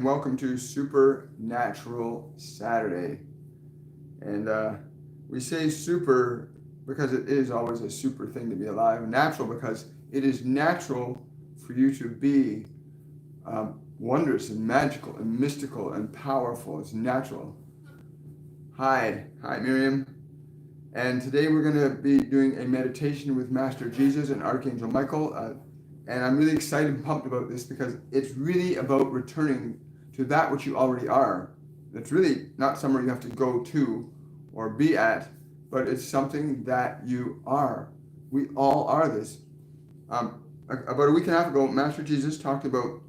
Welcome to Supernatural Saturday. And we say super because it is always a super thing to be alive. Natural because it is natural for you to be wondrous and magical and mystical and powerful. It's natural. Hi, Miriam. And today we're going to be doing a meditation with Master Jesus and Archangel Michael. And I'm really excited and pumped about this because it's really about returning to that which you already are. It's really not somewhere you have to go to or be at, but it's something that you are. We all are this. About a week and a half ago, Master Jesus talked about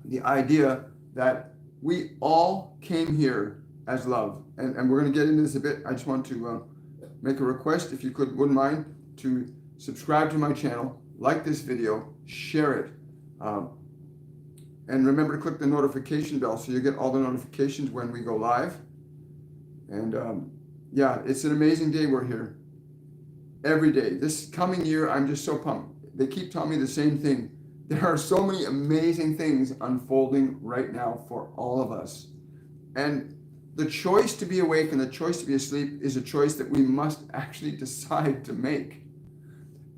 the idea that we all came here as love. And we're going to get into this a bit. I just want to make a request, if you wouldn't mind, to subscribe to my channel, like this video, share it. And remember to click the notification bell so you get all the notifications when we go live. And yeah, it's an amazing day we're here. Every day. This coming year, I'm just so pumped. They keep telling me the same thing. There are so many amazing things unfolding right now for all of us. And the choice to be awake and the choice to be asleep is a choice that we must actually decide to make.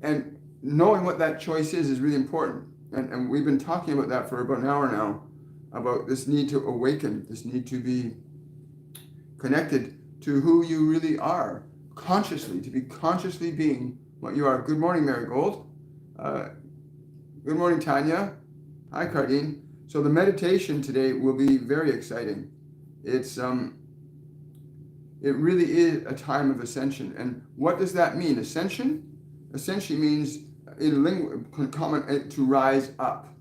And knowing what that choice is really important. And we've been talking about that for about an hour now, about this need to awaken, this need to be connected to who you really are, consciously, to be consciously being what you are. Good morning, Marigold. Good morning, Tanya. Hi, Cardine. So the meditation today will be very exciting. It really is a time of ascension. And what does that mean? Ascension? Ascension means in common to rise up.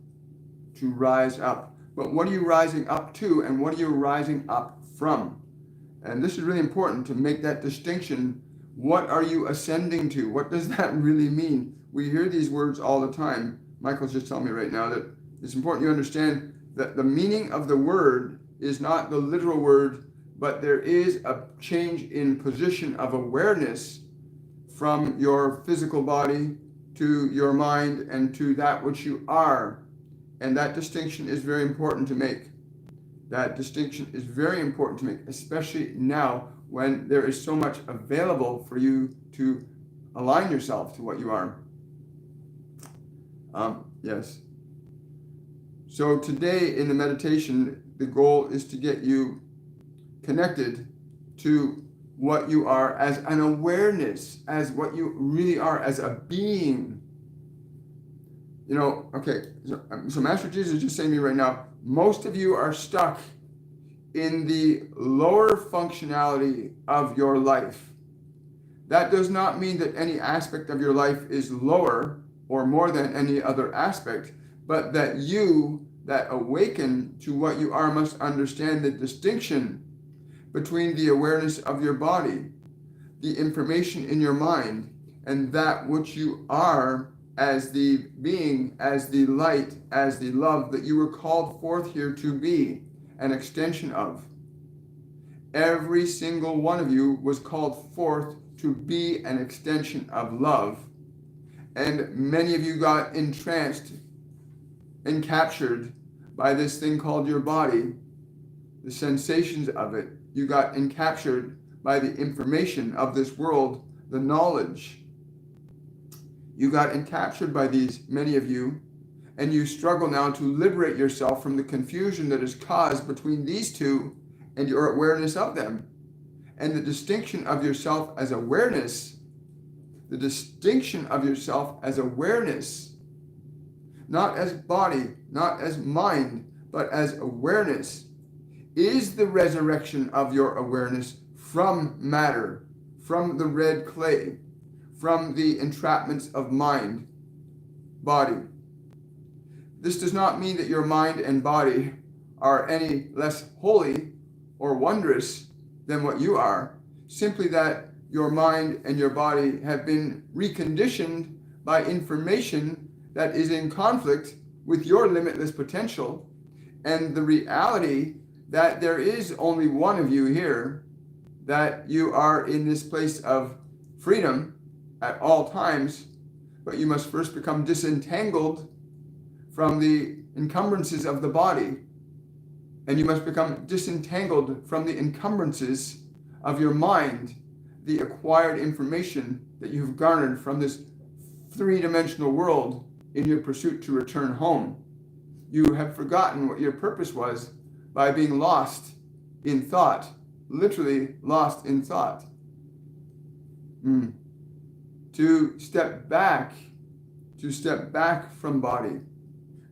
To rise up. But what are you rising up to and what are you rising up from? And this is really important to make that distinction. What are you ascending to? What does that really mean? We hear these words all the time. Michael's just telling me right now that it's important you understand that the meaning of the word is not the literal word, but there is a change in position of awareness from your physical body to your mind and to that which you are. And that distinction is very important to make. That distinction is very important to make, especially now when there is so much available for you to align yourself to what you are. Yes. So today in the meditation, the goal is to get you connected to what you are as an awareness, as what you really are, as a being. You know, okay, so Master Jesus is just saying to me right now, most of you are stuck in the lower functionality of your life. That does not mean that any aspect of your life is lower or more than any other aspect, but that you that awaken to what you are must understand the distinction between the awareness of your body, the information in your mind, and that which you are as the being, as the light, as the love that you were called forth here to be an extension of. Every single one of you was called forth to be an extension of love. And many of you got entranced and captured by this thing called your body, the sensations of it. You got encaptured by the information of this world, the knowledge. You got encaptured by these, many of you, and you struggle now to liberate yourself from the confusion that is caused between these two and your awareness of them. And the distinction of yourself as awareness, the distinction of yourself as awareness, not as body, not as mind, but as awareness, is the resurrection of your awareness from matter, from the red clay, from the entrapments of mind, body. This does not mean that your mind and body are any less holy or wondrous than what you are, simply that your mind and your body have been reconditioned by information that is in conflict with your limitless potential and the reality that there is only one of you here, that you are in this place of freedom at all times, but you must first become disentangled from the encumbrances of the body. And you must become disentangled from the encumbrances of your mind, the acquired information that you've garnered from this three-dimensional world in your pursuit to return home. You have forgotten what your purpose was by being lost in thought, literally lost in thought. To step back from body,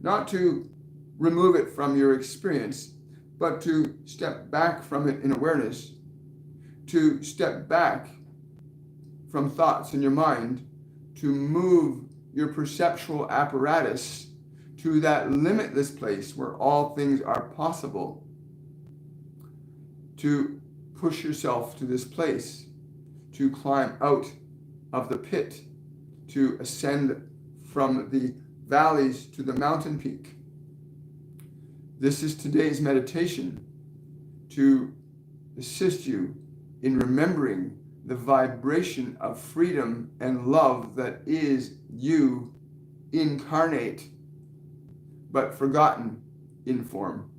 not to remove it from your experience, but to step back from it in awareness, to step back from thoughts in your mind, to move your perceptual apparatus to that limitless place where all things are possible, to push yourself to this place, to climb out of the pit, to ascend from the valleys to the mountain peak. This is today's meditation to assist you in remembering the vibration of freedom and love that is you incarnate, but forgotten in form.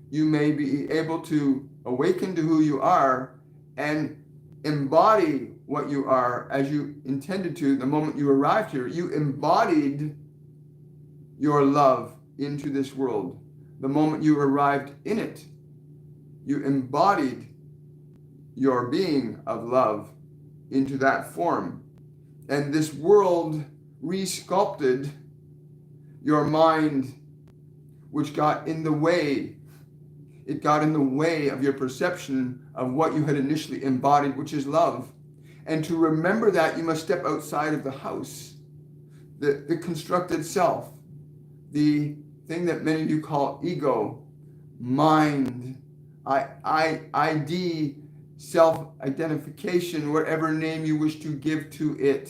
You may be able to awaken to who you are and embody what you are as you intended to the moment you arrived here. You embodied your love into this world the moment you arrived in it. You embodied your being of love into that form. And this world resculpted your mind, which got in the way. It got in the way of your perception of what you had initially embodied, which is love. And to remember that, you must step outside of the house, the constructed self, the thing that many of you call ego, mind, ID, self-identification, whatever name you wish to give to it.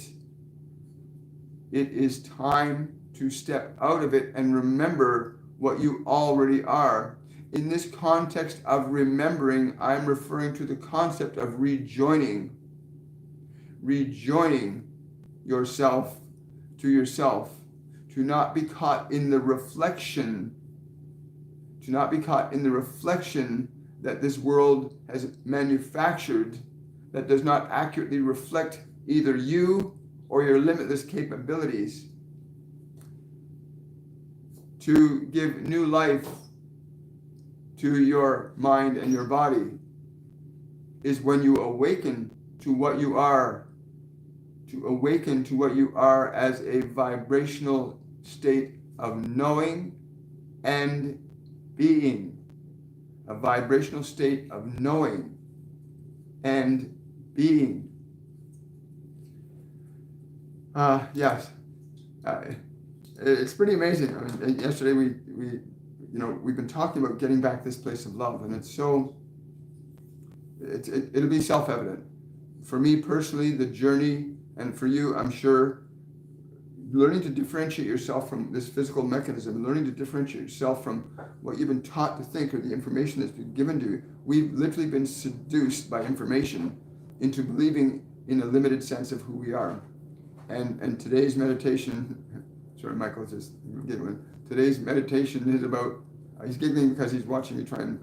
It is time to step out of it and remember what you already are. In this context of remembering, I'm referring to the concept of rejoining yourself to yourself, to not be caught in the reflection, that this world has manufactured that does not accurately reflect either you or your limitless capabilities. To give new life to your mind and your body is when you awaken to what you are, as a vibrational state of knowing and being. A vibrational state of knowing and being. It's pretty amazing. I mean, yesterday we've been talking about getting back this place of love, and it'll be self-evident. For me personally, the journey, and for you, I'm sure, learning to differentiate yourself from this physical mechanism, learning to differentiate yourself from what you've been taught to think or the information that's been given to you. We've literally been seduced by information into believing in a limited sense of who we are. And today's meditation, sorry, Michael, just get one. Today's meditation is about, he's giggling because he's watching me try and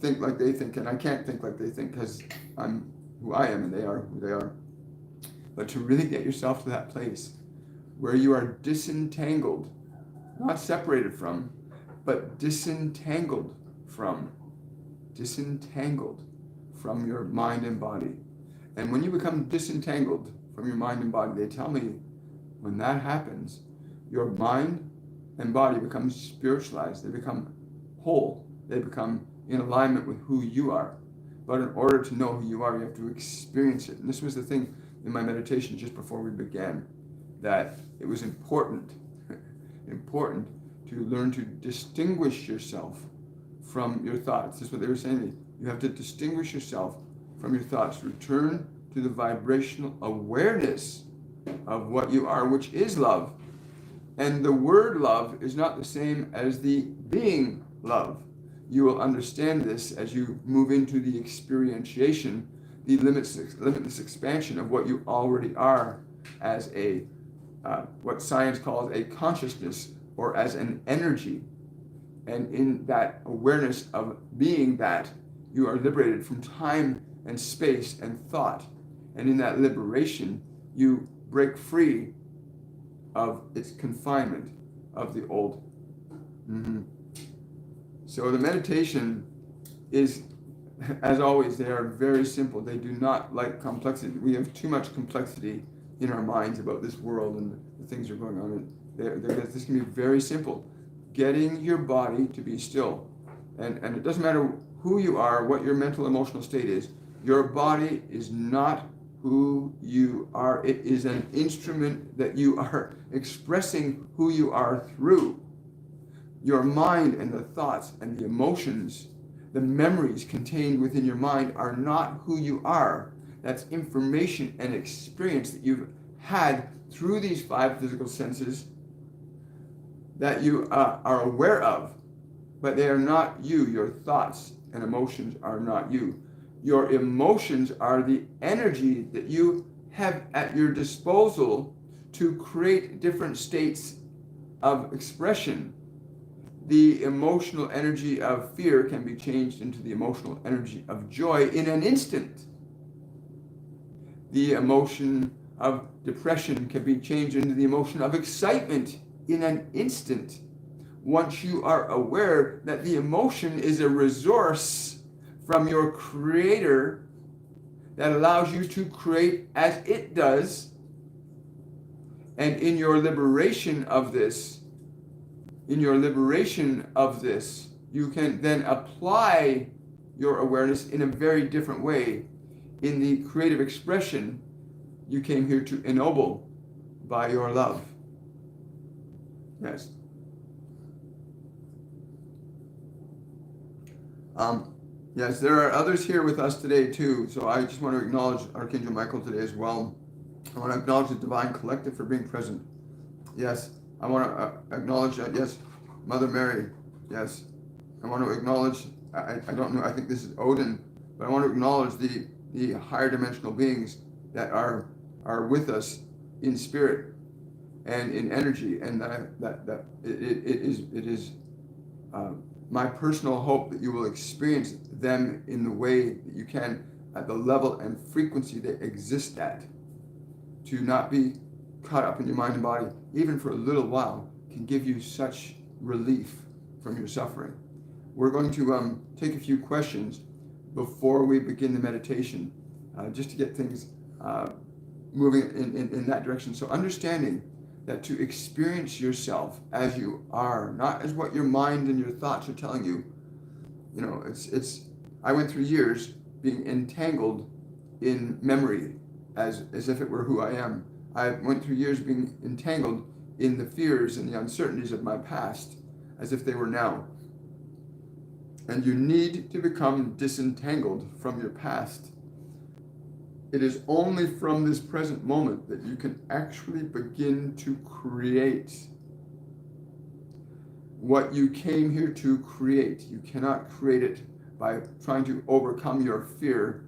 think like they think, and I can't think like they think because I'm who I am and they are who they are. But to really get yourself to that place where you are disentangled, not separated from, but disentangled from your mind and body. And when you become disentangled from your mind and body, they tell me when that happens, your mind and body become spiritualized. They become whole. They become in alignment with who you are. But in order to know who you are, you have to experience it. And this was the thing in my meditation just before we began, that it was important to learn to distinguish yourself from your thoughts. This is what they were saying to me. You have to distinguish yourself from your thoughts. Return to the vibrational awareness of what you are, which is love. And the word love is not the same as the being love. You will understand this as you move into the experientiation, the limitless expansion of what you already are as what science calls a consciousness, or as an energy. And in that awareness of being that, you are liberated from time and space and thought. And in that liberation, you break free of its confinement of the old. Mm-hmm. So the meditation is, as always, they are very simple. They do not like complexity. We have too much complexity in our minds about this world and the things that are going on. This can be very simple. Getting your body to be still. And it doesn't matter who you are, what your mental, emotional state is. Your body is not who you are. It is an instrument that you are expressing who you are through. Your mind and the thoughts and the emotions, the memories contained within your mind are not who you are. That's information and experience that you've had through these five physical senses that you are aware of, but they are not you. Your thoughts and emotions are not you. Your emotions are the energy that you have at your disposal to create different states of expression. The emotional energy of fear can be changed into the emotional energy of joy in an instant. The emotion of depression can be changed into the emotion of excitement in an instant. Once you are aware that the emotion is a resource from your creator that allows you to create as it does, and in your liberation of this, you can then apply your awareness in a very different way. In the creative expression, you came here to ennoble by your love. Yes. Yes, there are others here with us today too. So I just want to acknowledge Archangel Michael today as well. I want to acknowledge the Divine Collective for being present. Yes. I want to acknowledge, yes, Mother Mary. Yes. I want to acknowledge, I don't know, I think this is Odin, but I want to acknowledge the higher dimensional beings that are with us in spirit and in energy, and that it is my personal hope that you will experience them in the way that you can, at the level and frequency they exist at. To not be caught up in your mind and body, even for a little while, can give you such relief from your suffering. We're going to take a few questions before we begin the meditation, just to get things moving in that direction. So understanding that to experience yourself as you are, not as what your mind and your thoughts are telling you. You know, I went through years being entangled in memory as if it were who I am. I went through years being entangled in the fears and the uncertainties of my past as if they were now. And you need to become disentangled from your past. It is only from this present moment that you can actually begin to create what you came here to create. You cannot create it by trying to overcome your fear.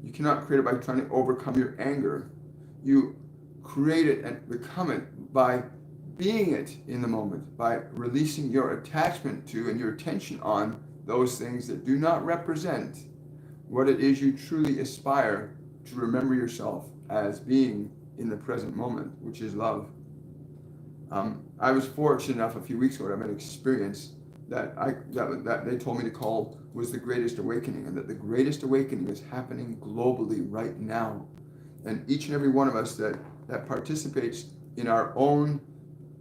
You cannot create it by trying to overcome your anger. You create it and become it by being it in the moment, by releasing your attachment to and your attention on those things that do not represent what it is you truly aspire to remember yourself as being in the present moment, which is love. I was fortunate enough a few weeks ago to have an experience that they told me to call was the greatest awakening, and that the greatest awakening is happening globally right now. And each and every one of us that participates in our own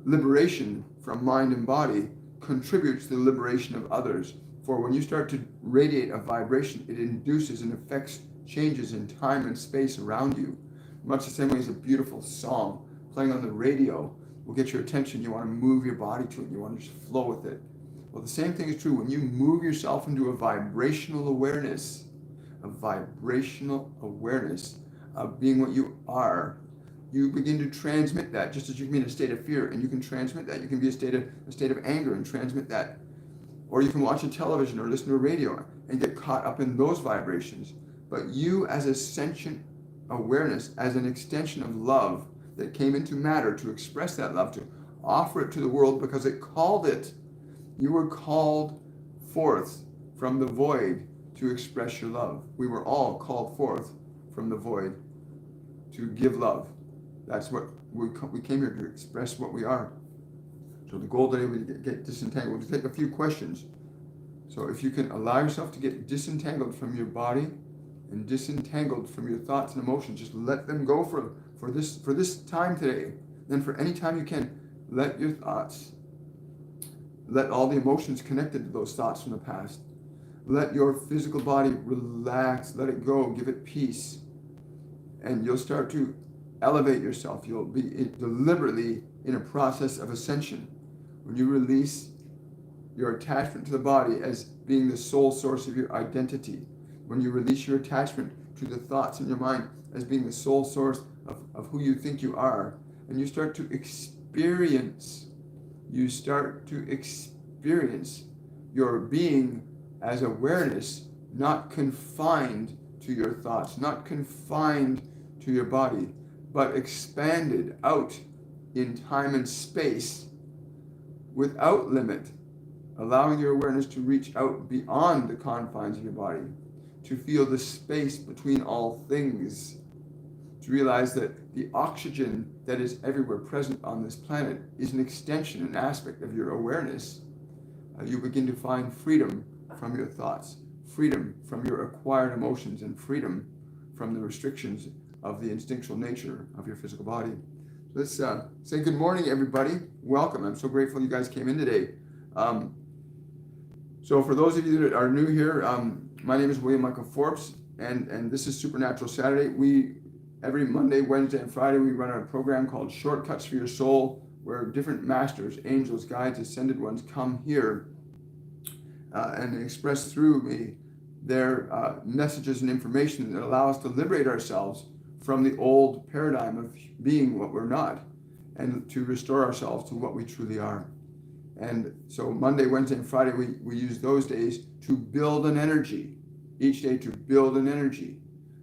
liberation from mind and body contributes to the liberation of others. For when you start to radiate a vibration, it induces and affects changes in time and space around you. Much the same way as a beautiful song playing on the radio will get your attention. You want to move your body to it. You want to just flow with it. Well, the same thing is true when you move yourself into a vibrational awareness of being what you are. You begin to transmit that, just as you can be in a state of fear, and you can transmit that. You can be in a state of anger and transmit that. Or you can watch a television or listen to a radio and get caught up in those vibrations. But you, as a sentient awareness, as an extension of love that came into matter to express that love, to offer it to the world because it called it, You were called forth from the void to express your love. We were all called forth from the void to give love. That's what we came here to express what we are. So the goal today was to get disentangled. We'll take a few questions. So if you can allow yourself to get disentangled from your body and disentangled from your thoughts and emotions, just let them go for this time today. Then for any time you can, let your thoughts, let all the emotions connected to those thoughts from the past, let your physical body relax, let it go, give it peace, and you'll start to elevate yourself. You'll be deliberately in a process of ascension. When you release your attachment to the body as being the sole source of your identity, when you release your attachment to the thoughts in your mind as being the sole source of who you think you are, and you start to experience your being as awareness, not confined to your thoughts, not confined to your body, but expanded out in time and space without limit, allowing your awareness to reach out beyond the confines of your body, to feel the space between all things, to realize that the oxygen that is everywhere present on this planet is an extension, an aspect of your awareness. You begin to find freedom from your thoughts, freedom from your acquired emotions, and freedom from the restrictions of the instinctual nature of your physical body. Let's say good morning, everybody. Welcome. I'm so grateful you guys came in today. So for those of you that are new here, my name is William Michael Forbes, and this is Supernatural Saturday. Every Monday, Wednesday, and Friday, we run a program called Shortcuts for Your Soul, where different masters, angels, guides, ascended ones come here and express through me their messages and information that allow us to liberate ourselves from the old paradigm of being what we're not, and to restore ourselves to what we truly are. And so Monday, Wednesday, and Friday, we use those days to build an energy, each day to build an energy.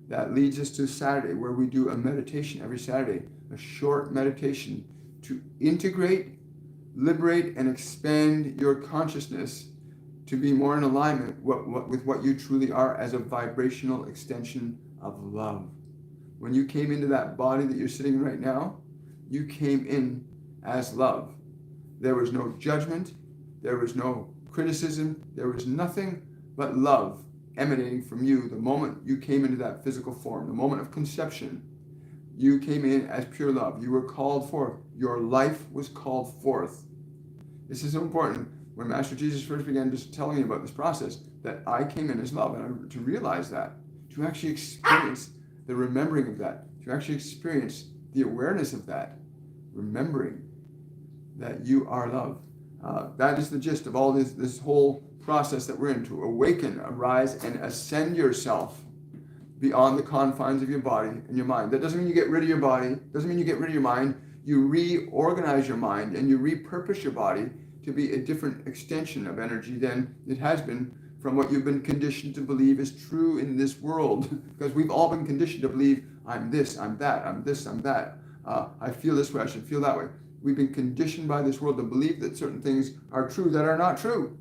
That leads us to Saturday, where we do a meditation every Saturday, a short meditation to integrate, liberate, and expand your consciousness to be more in alignment with what you truly are as a vibrational extension of love. When you came into that body that you're sitting in right now, you came in as love. There was no judgment, there was no criticism, there was nothing but love emanating from you the moment you came into that physical form, the moment of conception. You came in as pure love. You were called forth. Your life was called forth. This is so important. When Master Jesus first began just telling me about this process, that I came in as love, and to realize that, to actually experience the remembering of that, to actually experience the awareness of that, remembering that you are love. That is the gist of all this whole process that we're in, to awaken, arise, and ascend yourself beyond the confines of your body and your mind. That doesn't mean you get rid of your body, doesn't mean you get rid of your mind. You reorganize your mind and you repurpose your body to be a different extension of energy than it has been from what you've been conditioned to believe is true in this world. Because we've all been conditioned to believe, I'm this, I'm that, I'm this, I'm that. I feel this way, I should feel that way. We've been conditioned by this world to believe that certain things are true that are not true.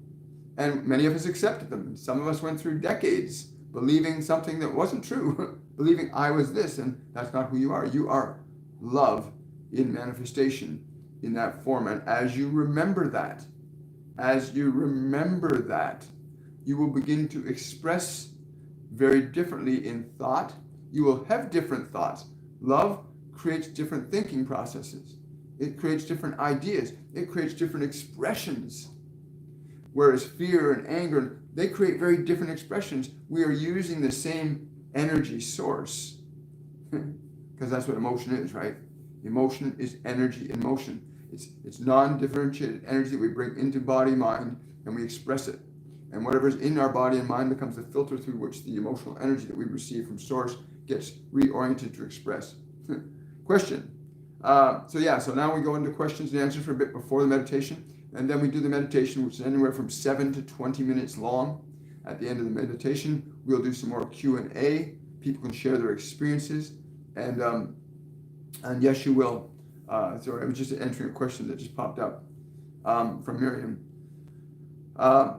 And many of us accepted them. Some of us went through decades believing something that wasn't true, believing I was this, and that's not who you are. You are love in manifestation in that form. And as you remember that, you will begin to express very differently in thought. You will have different thoughts. Love creates different thinking processes. It creates different ideas. It creates different expressions. Whereas fear and anger, they create very different expressions. We are using the same energy source. Because that's what emotion is, right? Emotion is energy in motion. It's non-differentiated energy that we bring into body, mind, and we express it. And whatever's in our body and mind becomes the filter through which the emotional energy that we receive from source gets reoriented to express. Question. So now we go into questions and answers for a bit before the meditation. And then we do the meditation, which is anywhere from 7 to 20 minutes long. At the end of the meditation, we'll do some more Q&A. People can share their experiences. And yes, you will. Sorry, I was just answering a question that just popped up from Miriam. Uh,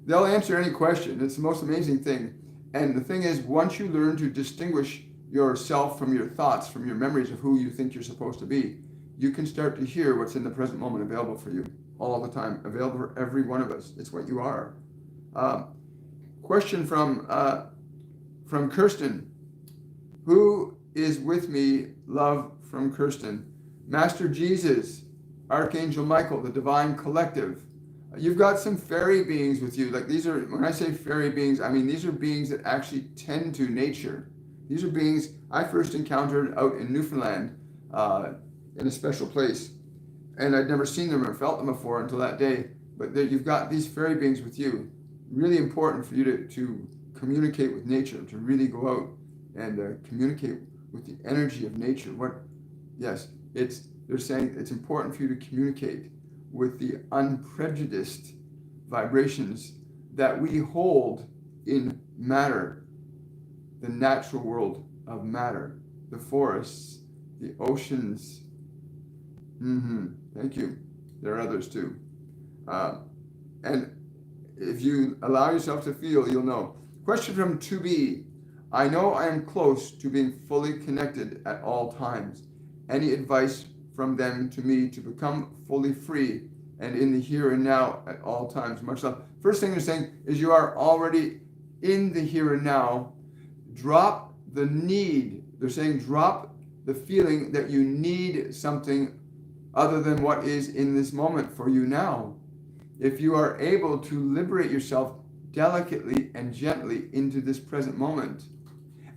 they'll answer any question. It's the most amazing thing. And the thing is, once you learn to distinguish yourself from your thoughts, from your memories of who you think you're supposed to be, you can start to hear what's in the present moment available for you all the time, available for every one of us. It's what you are. Question from Kirsten. Who is with me? Love from Kirsten. Master Jesus, Archangel Michael, the Divine Collective. You've got some fairy beings with you. Like these are, when I say fairy beings, I mean these are beings that actually tend to nature. These are beings I first encountered out in Newfoundland in a special place. And I'd never seen them or felt them before until that day. But you've got these fairy beings with you. Really important for you to communicate with nature, to really go out and communicate with the energy of nature. They're saying it's important for you to communicate with the unprejudiced vibrations that we hold in matter, the natural world of matter, the forests, the oceans. Thank you. There are others too. And if you allow yourself to feel, you'll know. Question from 2B. I know I am close to being fully connected at all times. Any advice from them to me to become fully free and in the here and now at all times? Much love. First thing they're saying is you are already in the here and now. Drop the need. They're saying drop the feeling that you need something other than what is in this moment for you now. If you are able to liberate yourself delicately and gently into this present moment,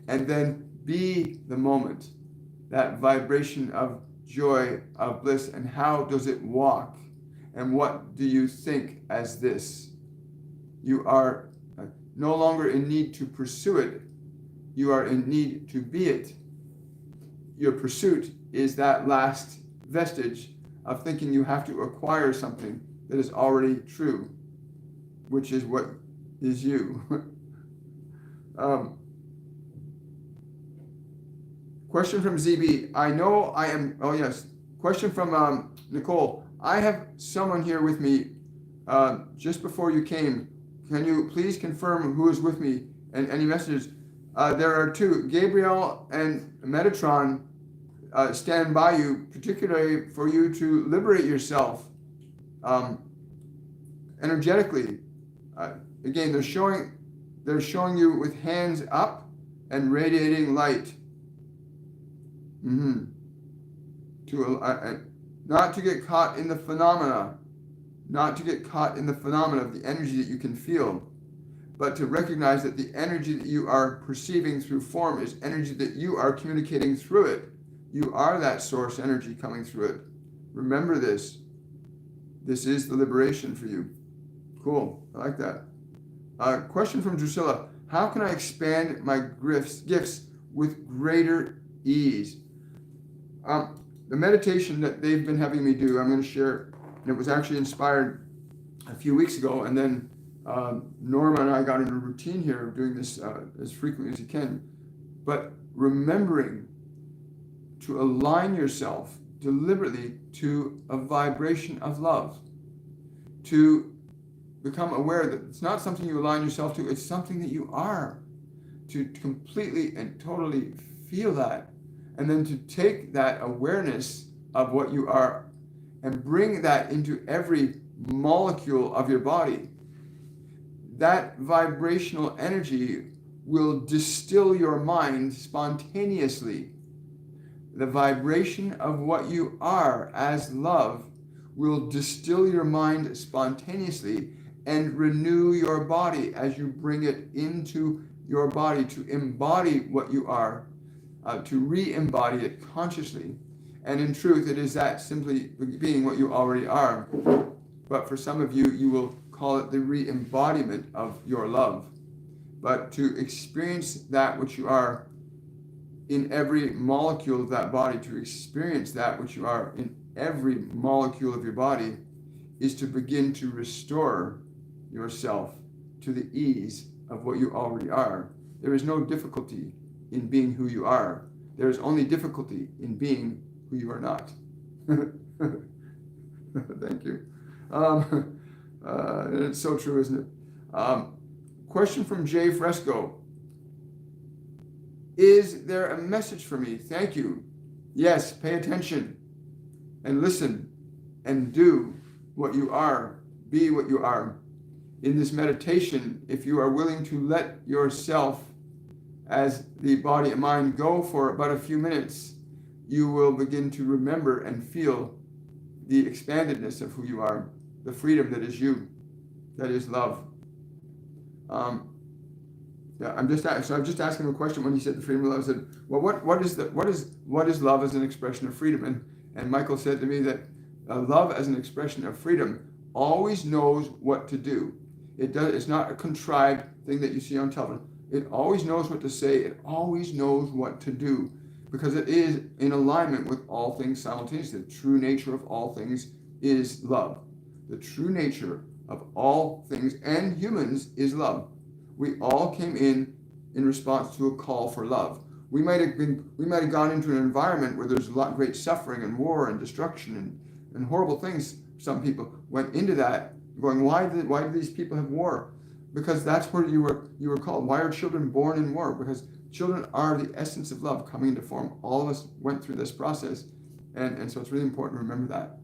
and then be the moment, that vibration of joy, of bliss, and how does it walk? And what do you think as this? You are no longer in need to pursue it. You are in need to be it. Your pursuit is that last vestige of thinking you have to acquire something that is already true, which is what is you. Question from ZB. I know I am. Oh, yes. Question from Nicole. I have someone here with me just before you came. Can you please confirm who is with me and any messages? There are two. Gabriel and Metatron stand by you, particularly for you to liberate yourself energetically. Again, they're showing you with hands up and radiating light. Not to get caught in the phenomena, not to get caught in the phenomena of the energy that you can feel, but to recognize that the energy that you are perceiving through form is energy that you are communicating through it. You are that source energy coming through it. Remember this. This is the liberation for you. Cool. I like that. Question from Drusilla. How can I expand my gifts with greater ease? The meditation that they've been having me do, I'm going to share, and it was actually inspired a few weeks ago, and then Norma and I got into a routine here of doing this as frequently as you can. But remembering to align yourself deliberately to a vibration of love, to become aware that it's not something you align yourself to, it's something that you are, to completely and totally feel that, and then to take that awareness of what you are and bring that into every molecule of your body. That vibrational energy will distill your mind spontaneously. The vibration of what you are as love will distill your mind spontaneously and renew your body as you bring it into your body to embody what you are, to re-embody it consciously. And in truth, it is that simply being what you already are. But for some of you, you will call it the re-embodiment of your love. But to experience that which you are in every molecule of that body, to experience that which you are in every molecule of your body, is to begin to restore yourself to the ease of what you already are. There is no difficulty in being who you are. There is only difficulty in being who you are not. Thank you. And it's so true, isn't it? Question from Jay Fresco. Is there a message for me? Thank you. Yes, pay attention and listen and do what you are. Be what you are. In this meditation, if you are willing to let yourself, as the body and mind, go for about a few minutes, you will begin to remember and feel the expandedness of who you are, the freedom that is you, that is love. I'm just asking him a question when he said the freedom of love. I said, well, what is love as an expression of freedom? And Michael said to me that love as an expression of freedom always knows what to do. It's not a contrived thing that you see on television. It always knows what to say. It always knows what to do, because it is in alignment with all things simultaneously. The true nature of all things is love. The true nature of all things and humans is love. We all came in response to a call for love. We might have gone into an environment where there's a lot of great suffering and war and destruction and horrible things. Some people went into that going, why do these people have war? Because that's where you were called. Why are children born in war? Because children are the essence of love coming into form. All of us went through this process, and so it's really important to remember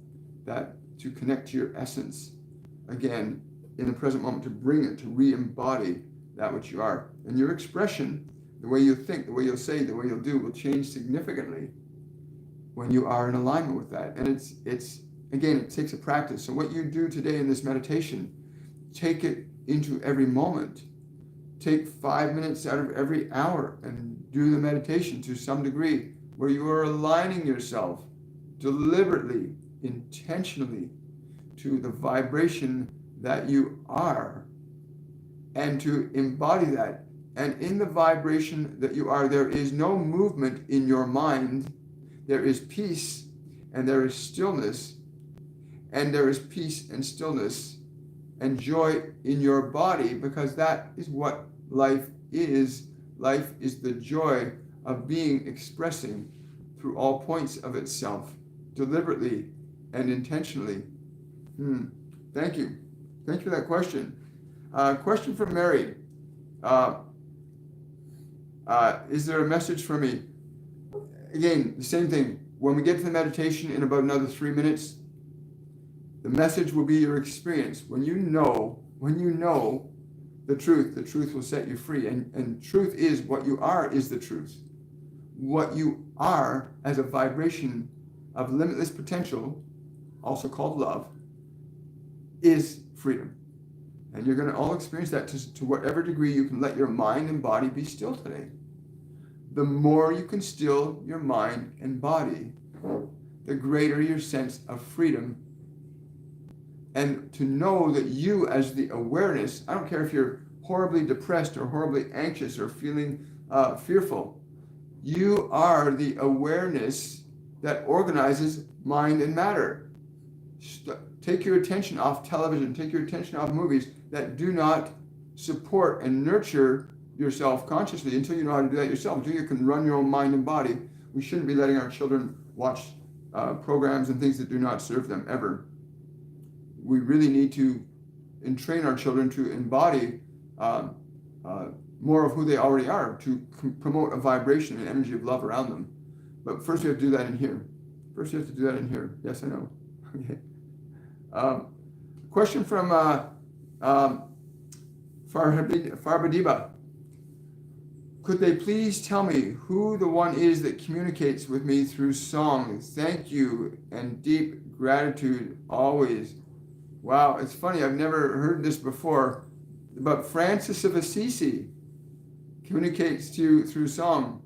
that to connect to your essence again in the present moment, to bring it, to re-embody that which you are. And your expression, the way you think, the way you'll say, the way you'll do, will change significantly when you are in alignment with that. And it's again, it takes a practice. So what you do today in this meditation, take it into every moment. Take 5 minutes out of every hour and do the meditation to some degree, where you are aligning yourself deliberately, intentionally to the vibration that you are, and to embody that. And in the vibration that you are, there is no movement in your mind. There is peace and there is stillness, and there is peace and stillness and joy in your body, because that is what life is. Life is the joy of being, expressing through all points of itself, deliberately and intentionally. Thank you. Thank you for that question. Question from Mary. Is there a message for me? Again, the same thing. When we get to the meditation in about another 3 minutes, the message will be your experience. When you know the truth will set you free. And truth is what you are is the truth. What you are as a vibration of limitless potential, also called love, is freedom. And you're going to all experience that to whatever degree you can let your mind and body be still today. The more you can still your mind and body, the greater your sense of freedom. And to know that you, as the awareness, I don't care if you're horribly depressed or horribly anxious or feeling fearful, you are the awareness that organizes mind and matter. Take your attention off television, take your attention off movies that do not support and nurture yourself consciously until you know how to do that yourself, until you can run your own mind and body. We shouldn't be letting our children watch programs and things that do not serve them ever. We really need to entrain our children to embody more of who they already are, to promote a vibration and energy of love around them. But first we have to do that in here. Yes, I know. Okay. Question from Farbadiba. Could they please tell me who the one is that communicates with me through song? Thank you and deep gratitude always. Wow, it's funny, I've never heard this before, but Francis of Assisi communicates to you through song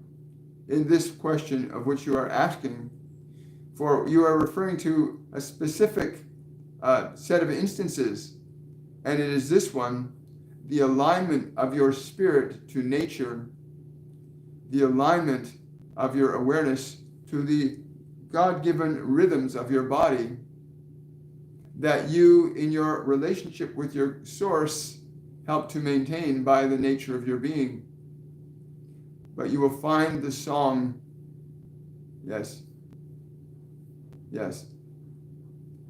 in this question of which you are asking, for you are referring to a specific set of instances, and it is this one: the alignment of your spirit to nature, the alignment of your awareness to the God-given rhythms of your body that you, in your relationship with your source, help to maintain by the nature of your being. But you will find the song, yes.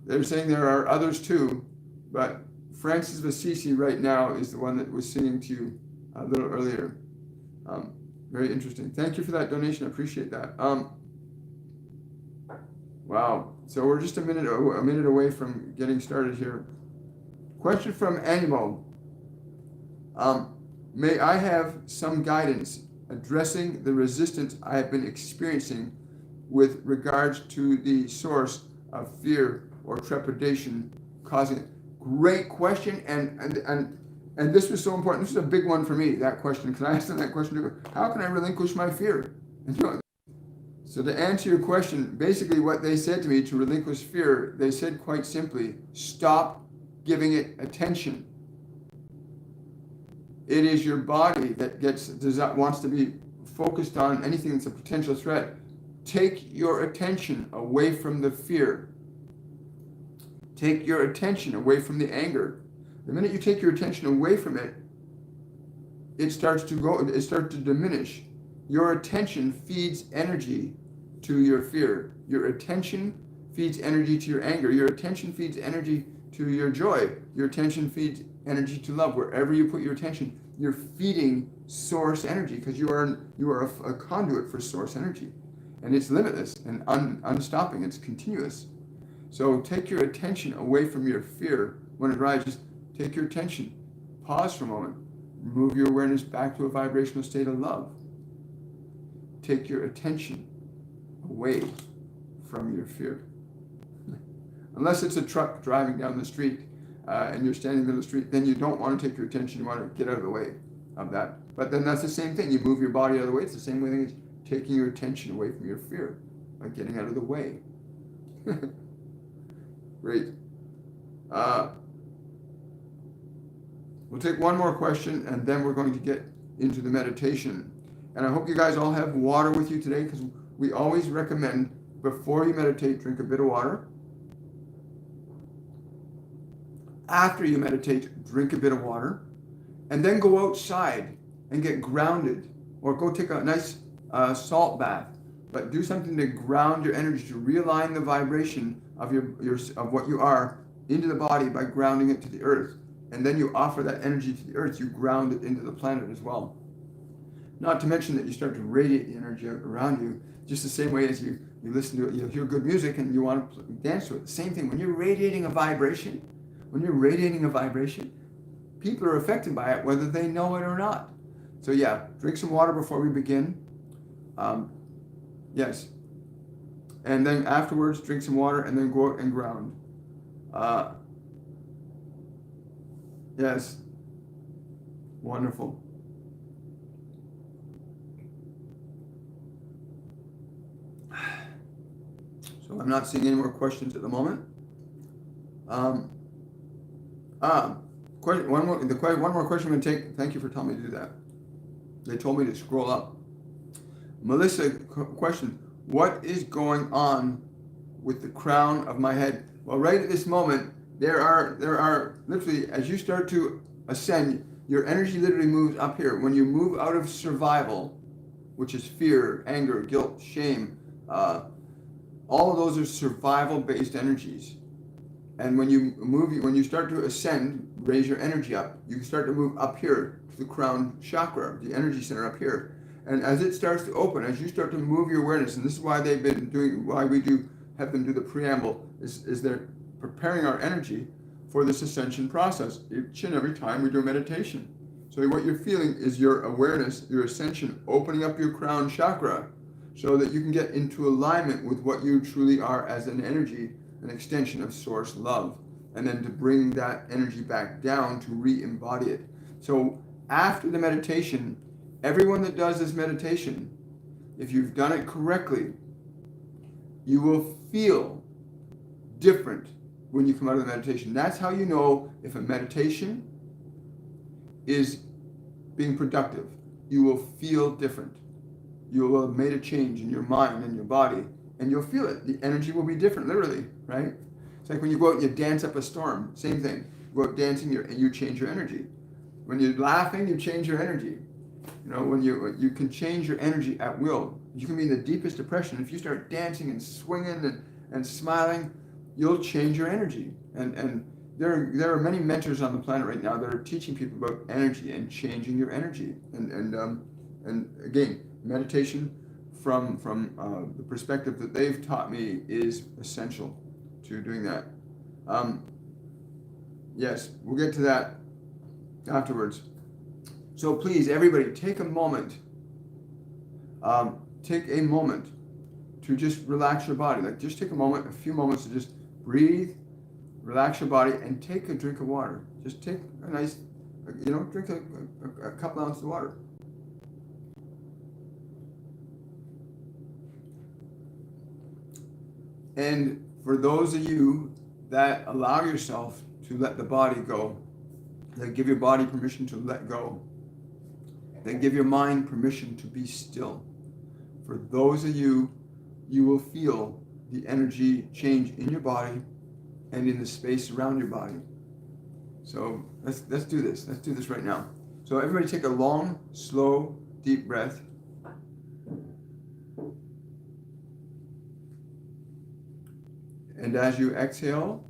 They're saying there are others too, but Francis of Assisi right now is the one that was singing to you a little earlier. Very interesting. Thank you for that donation. I appreciate that. Wow. So we're just a minute away from getting started here. Question from Animo. May I have some guidance addressing the resistance I have been experiencing with regards to the source of fear or trepidation causing it? Great question, and this was so important. This is a big one for me, that question, because I asked them that question too. How can I relinquish my fear? So to answer your question, basically what they said to me to relinquish fear, they said quite simply, stop giving it attention. It is your body that wants to be focused on anything that's a potential threat. Take your attention away from the fear. Take your attention away from the anger. The minute you take your attention away from it, it starts to diminish. Your attention feeds energy to your fear. Your attention feeds energy to your anger. Your attention feeds energy to your joy. Your attention feeds energy to love. Wherever you put your attention, you're feeding source energy, because you are a conduit for source energy. And it's limitless and unstopping. It's continuous. So take your attention away from your fear. When it arises, take your attention. Pause for a moment. Move your awareness back to a vibrational state of love. Take your attention away from your fear. Unless it's a truck driving down the street and you're standing in the middle of the street, then you don't want to take your attention. You want to get out of the way of that. But then that's the same thing. You move your body out of the way. It's the same way as taking your attention away from your fear by getting out of the way. Great. We'll take one more question, and then we're going to get into the meditation. And I hope you guys all have water with you today, because we always recommend before you meditate, drink a bit of water. After you meditate, drink a bit of water. And then go outside and get grounded, or go take a nice salt bath. But do something to ground your energy, to realign the vibration of of what you are into the body by grounding it to the earth. And then you offer that energy to the earth. You ground it into the planet as well. Not to mention that you start to radiate the energy around you, just the same way as you listen to it, you hear good music and you want to dance to it. The same thing. When you're radiating a vibration, people are affected by it, whether they know it or not. So yeah, drink some water before we begin. Yes. And then afterwards, drink some water and then go out and ground. Yes. Wonderful. So I'm not seeing any more questions at the moment. One more question I'm going to take. Thank you for telling me to do that. They told me to scroll up. Melissa, question. What is going on with the crown of my head? Well, right at this moment, there are literally, as you start to ascend, your energy literally moves up here. When you move out of survival, which is fear, anger, guilt, shame, all of those are survival-based energies. And when you start to ascend, raise your energy up, you start to move up here to the crown chakra, the energy center up here. And as it starts to open, as you start to move your awareness, and this is why we have them do the preamble, is they're preparing our energy for this ascension process each and every time we do meditation. So what you're feeling is your awareness, your ascension, opening up your crown chakra so that you can get into alignment with what you truly are as an energy, an extension of source love, and then to bring that energy back down to re-embody it. So after the meditation, everyone that does this meditation, if you've done it correctly, you will feel different when you come out of the meditation. That's how you know if a meditation is being productive. You will feel different. You will have made a change in your mind and your body, and you'll feel it. The energy will be different, literally, right? It's like when you go out and you dance up a storm. Same thing. You go out dancing and you change your energy. When you're laughing, you change your energy. You know, when you can change your energy at will. You can be in the deepest depression. If you start dancing and swinging and smiling, you'll change your energy. And there are many mentors on the planet right now that are teaching people about energy and changing your energy. And again, meditation from the perspective that they've taught me is essential to doing that. Yes, we'll get to that afterwards. So please, everybody, take a moment. Take a moment to just relax your body. Like, just take a few moments to just breathe, relax your body, and take a drink of water. Just take a nice, drink a couple ounces of water. And for those of you that allow yourself to let the body go, that give your body permission to let go, that give your mind permission to be still, for those of you, you will feel the energy change in your body and in the space around your body. So let's do this. Let's do this right now. So everybody take a long, slow, deep breath. And as you exhale,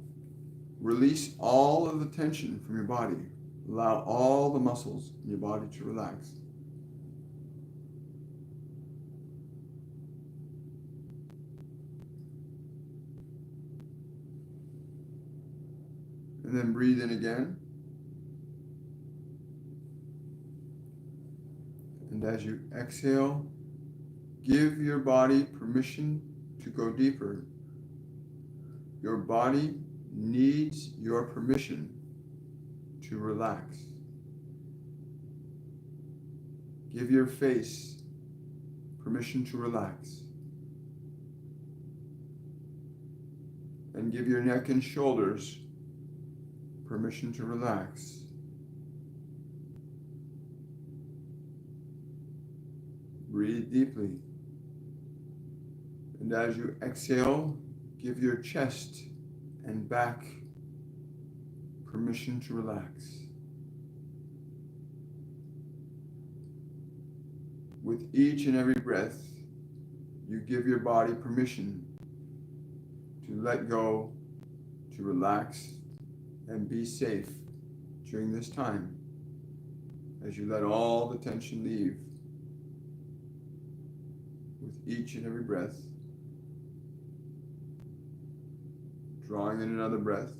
release all of the tension from your body. Allow all the muscles in your body to relax. And then breathe in again. And as you exhale, give your body permission to go deeper. Your body needs your permission to relax. Give your face permission to relax. And give your neck and shoulders permission to relax. Breathe deeply. And as you exhale, give your chest and back permission to relax. With each and every breath, you give your body permission to let go, to relax, and be safe during this time as you let all the tension leave. With each and every breath, drawing in another breath.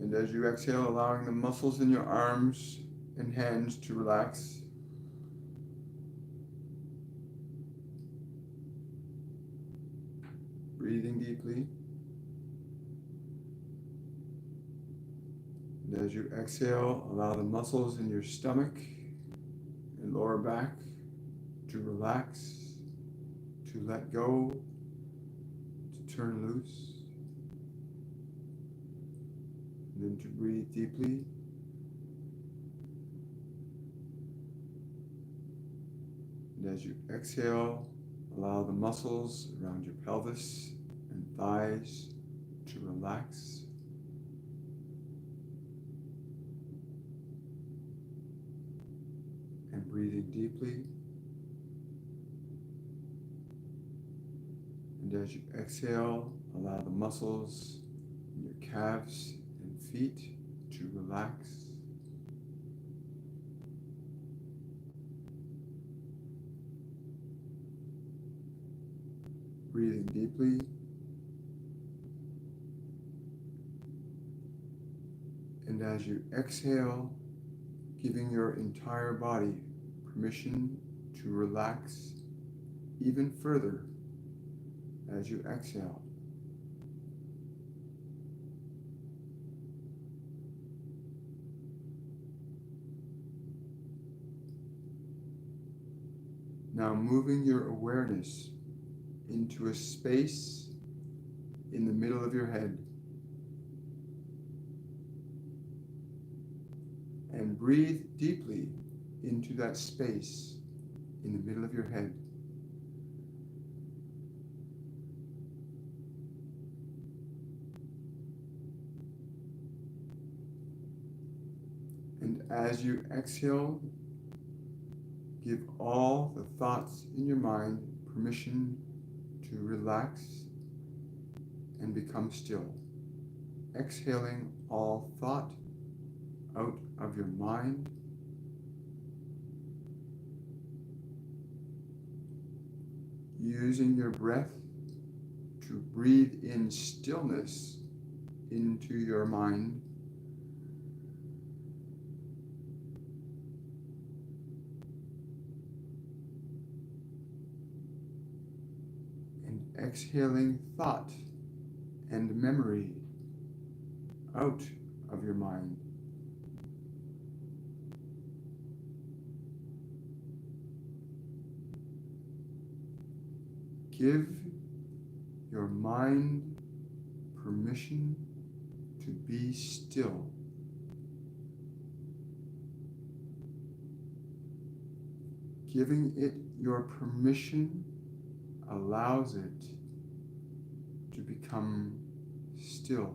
And as you exhale, allowing the muscles in your arms and hands to relax. Breathing deeply. And as you exhale, allow the muscles in your stomach and lower back to relax, to let go, to turn loose. And then to breathe deeply. And as you exhale, allow the muscles around your pelvis and thighs to relax. And breathing deeply. And as you exhale, allow the muscles in your calves and feet to relax. Breathing deeply. And as you exhale, giving your entire body permission to relax even further as you exhale. Now moving your awareness into a space in the middle of your head. And breathe deeply into that space in the middle of your head. And as you exhale, give all the thoughts in your mind permission to relax and become still. exhaling all thought out of your mind. Using your breath to breathe in stillness into your mind. And exhaling thought and memory out of your mind. Give your mind permission to be still. Giving it your permission allows it to become still.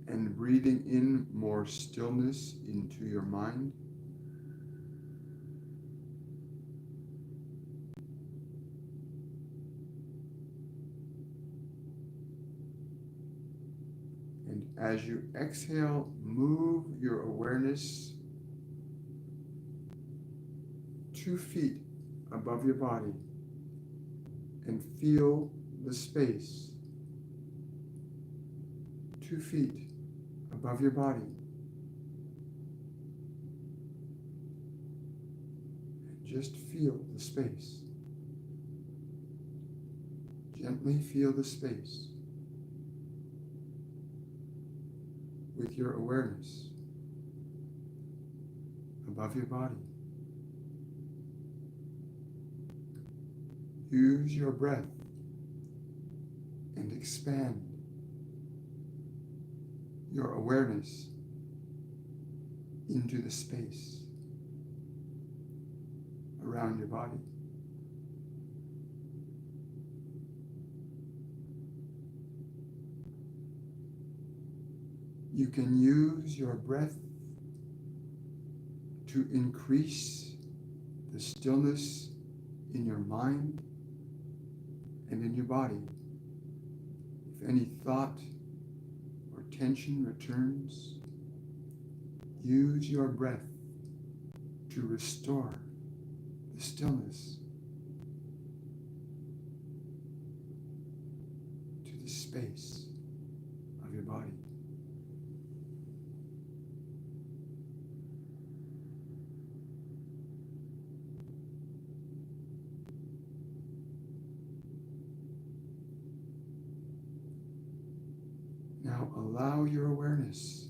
And breathing in more stillness into your mind. And as you exhale, move your awareness 2 feet above your body and feel the space 2 feet above your body. And just feel the space. Gently feel the space with your awareness above your body. Use your breath and expand your awareness into the space around your body. You can use your breath to increase the stillness in your mind and in your body. If any thought or tension returns, use your breath to restore the stillness to the space of your body. Now allow your awareness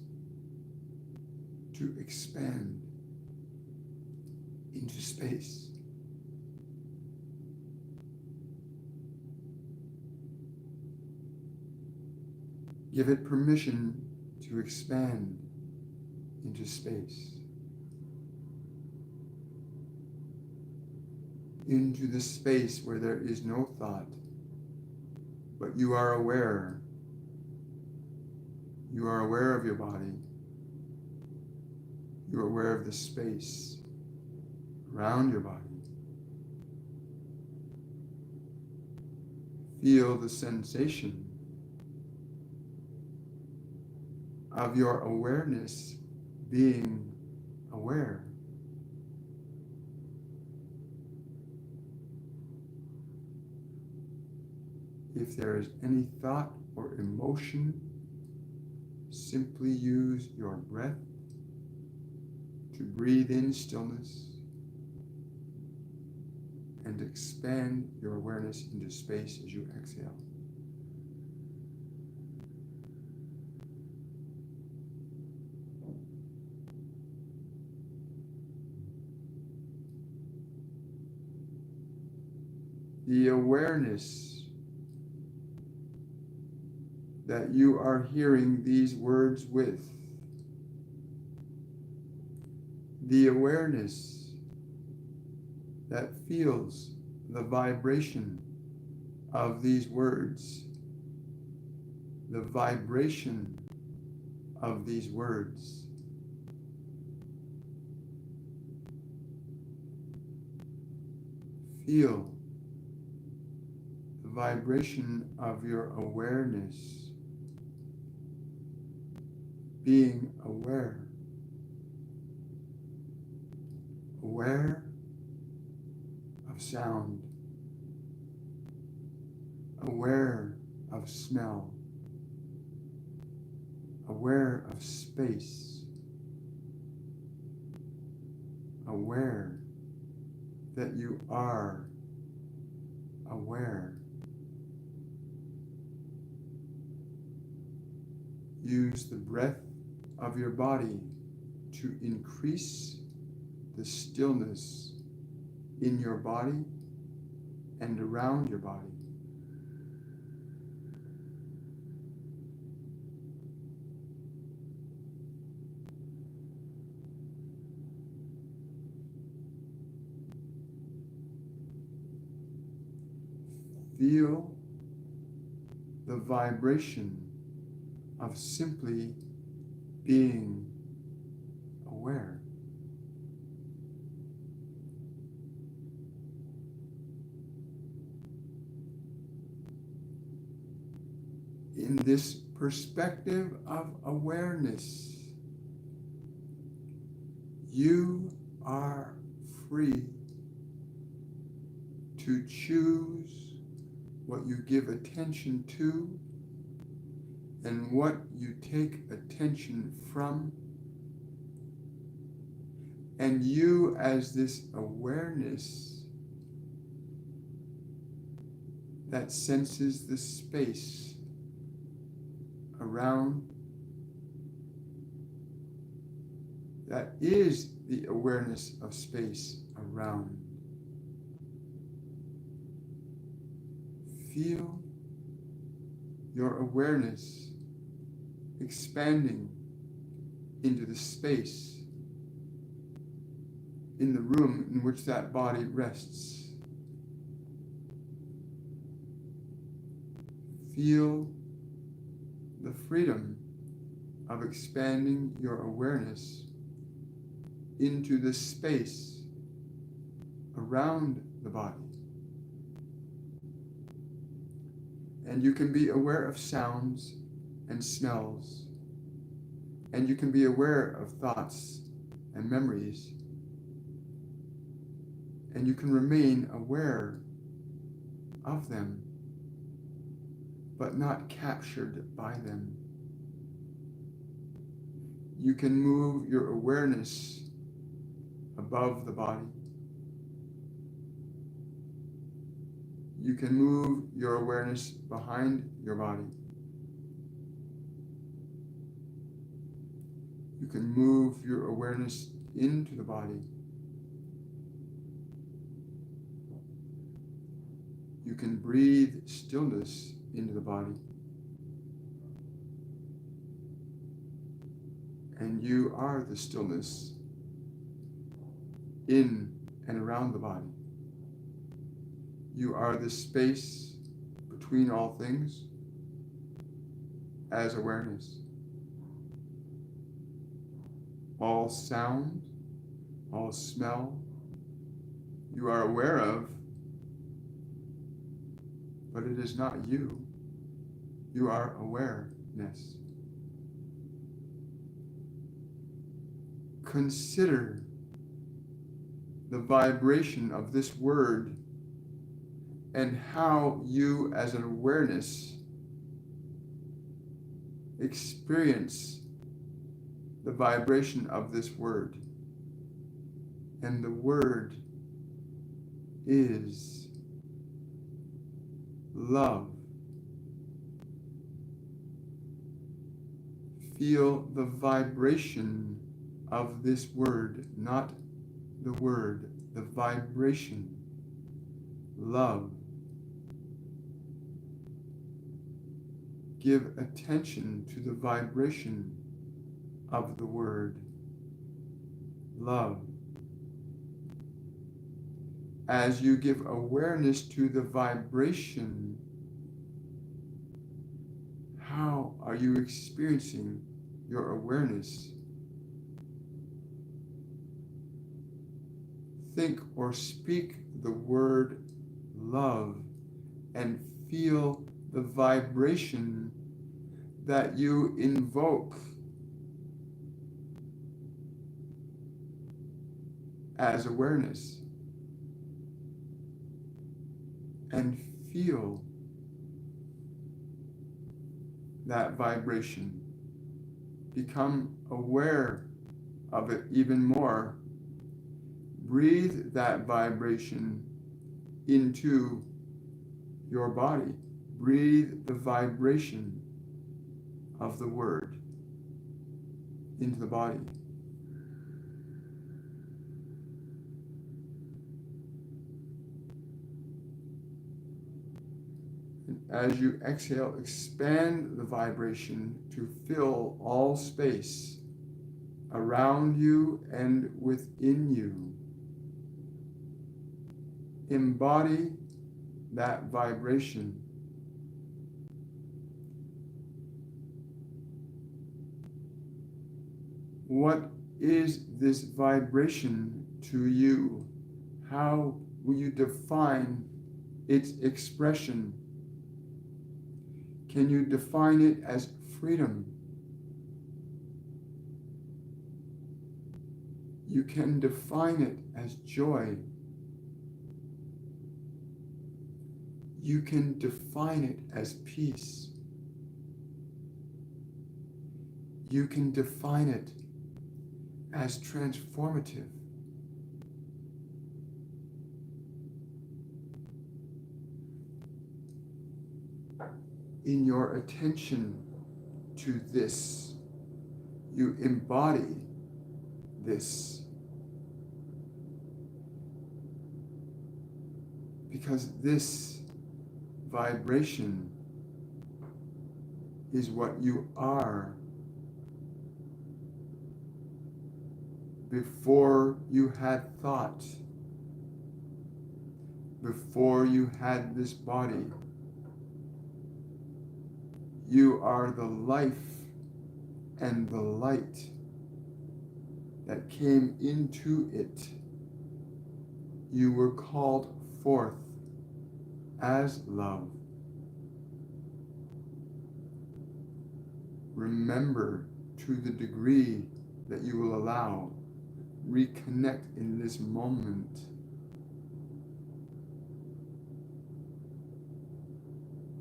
to expand into space. Give it permission to expand into space. Into the space where there is no thought, but you are aware. You are aware of your body. You are aware of the space around your body. Feel the sensation of your awareness being aware. If there is any thought or emotion, simply use your breath to breathe in stillness and expand your awareness into space as you exhale. The awareness that you are hearing these words with, the awareness that feels the vibration of these words, the vibration of these words. Feel vibration of your awareness, being aware. Aware of sound, aware of smell, aware of space, aware that you are aware. Use the breath of your body to increase the stillness in your body and around your body. Feel the vibration of simply being aware. In this perspective of awareness, you are free to choose what you give attention to and what you take attention from. And you, as this awareness that senses the space around, that is the awareness of space around. Feel your awareness expanding into the space in the room in which that body rests. Feel the freedom of expanding your awareness into the space around the body. And you can be aware of sounds and smells, and you can be aware of thoughts and memories, and you can remain aware of them, but not captured by them. You can move your awareness above the body. You can move your awareness behind your body. You can move your awareness into the body. You can breathe stillness into the body. And you are the stillness in and around the body. You are the space between all things as awareness. All sound, all smell, you are aware of, but it is not you. You are awareness. Consider the vibration of this word and how you, as an awareness, experience the vibration of this word. And the word is love. Feel the vibration of this word, not the word, the vibration. Love. Give attention to the vibration of the word, love. As you give awareness to the vibration, how are you experiencing your awareness? Think or speak the word love and feel the vibration that you invoke as awareness, and feel that vibration. Become aware of it even more. Breathe that vibration into your body. Breathe the vibration of the word into the body. And as you exhale, expand the vibration to fill all space around you and within you. Embody that vibration. What is this vibration to you? How will you define its expression? Can you define it as freedom? You can define it as joy. You can define it as peace. You can define it as transformative. In your attention to this, you embody this. Because this vibration is what you are before you had thought, before you had this body. You are the life and the light that came into it. You were called forth as love. Remember, to the degree that you will allow, reconnect in this moment.